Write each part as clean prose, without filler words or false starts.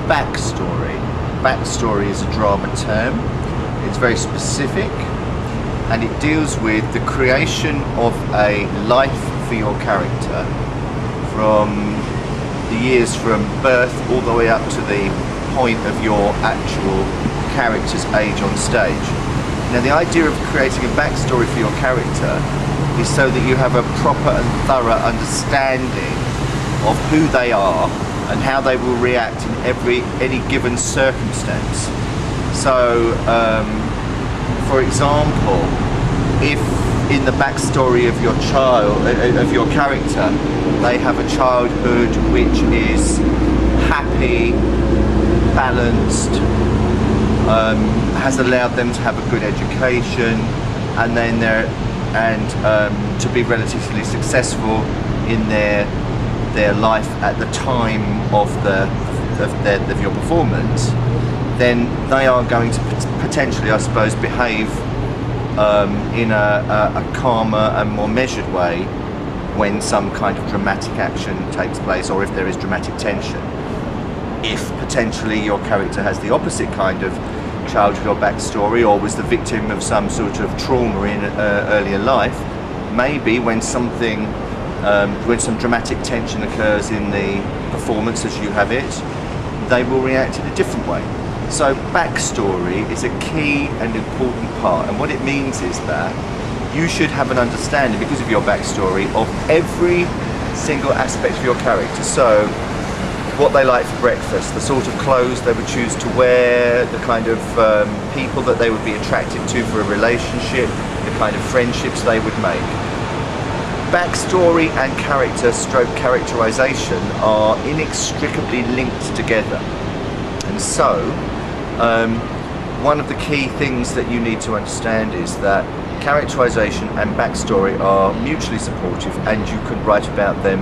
backstory. Backstory is a drama term. It's very specific, and it deals with the creation of a life for your character from the years from birth all the way up to the point of your actual character's age on stage. Now, the idea of creating a backstory for your character is so that you have a proper and thorough understanding of who they are and how they will react in any given circumstance. So, for example, if in the backstory of your character, they have a childhood which is happy, balanced, has allowed them to have a good education, and then to be relatively successful in their life at the time of your performance, then they are going to potentially, I suppose, behave in a calmer and more measured way when some kind of dramatic action takes place, or if there is dramatic tension. If potentially your character has the opposite kind of childhood or backstory, or was the victim of some sort of trauma in earlier life, maybe when some dramatic tension occurs in the performance as you have it, they will react in a different way. So backstory is a key and important part, and what it means is that you should have an understanding, because of your backstory, of every single aspect of your character. So what they like for breakfast, the sort of clothes they would choose to wear, the kind of people that they would be attracted to for a relationship, the kind of friendships they would make. Backstory and characterization are inextricably linked together. And so, one of the key things that you need to understand is that characterization and backstory are mutually supportive, and you can write about them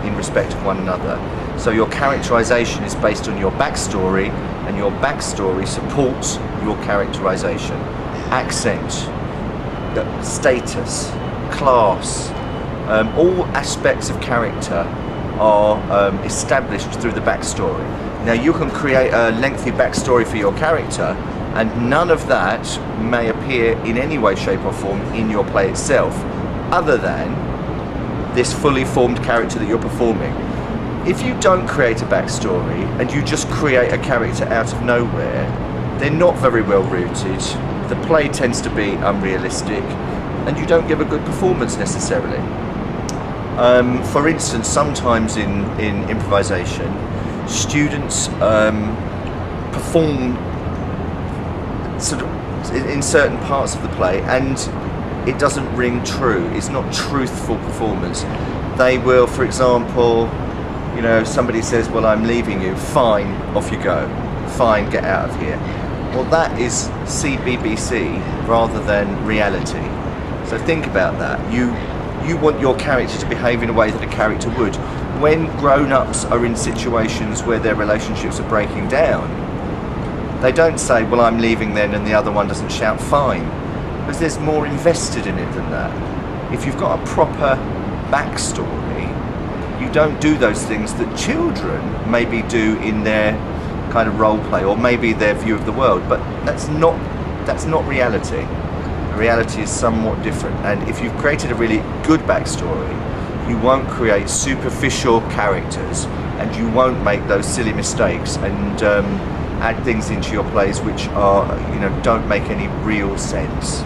in respect of one another. So your characterization is based on your backstory, and your backstory supports your characterization. Accent, status, class, all aspects of character are established through the backstory. Now, you can create a lengthy backstory for your character, and none of that may appear in any way, shape or form in your play itself, other than this fully formed character that you're performing. If you don't create a backstory and you just create a character out of nowhere, they're not very well rooted, the play tends to be unrealistic, and you don't give a good performance necessarily. For instance, sometimes in improvisation, students perform sort of in certain parts of the play, and it doesn't ring true. It's not truthful performance. They will, for example, somebody says, well, I'm leaving you. Fine, off you go. Fine, get out of here. Well, that is CBBC rather than reality. So think about that. You want your character to behave in a way that a character would. When grown-ups are in situations where their relationships are breaking down, they don't say, well, I'm leaving then, and the other one doesn't shout fine, because there's more invested in it than that. If you've got a proper backstory, you don't do those things that children maybe do in their kind of role play, or maybe their view of the world, but that's not reality. Reality is somewhat different, and if you've created a really good backstory, you won't create superficial characters, and you won't make those silly mistakes and add things into your plays which are, don't make any real sense.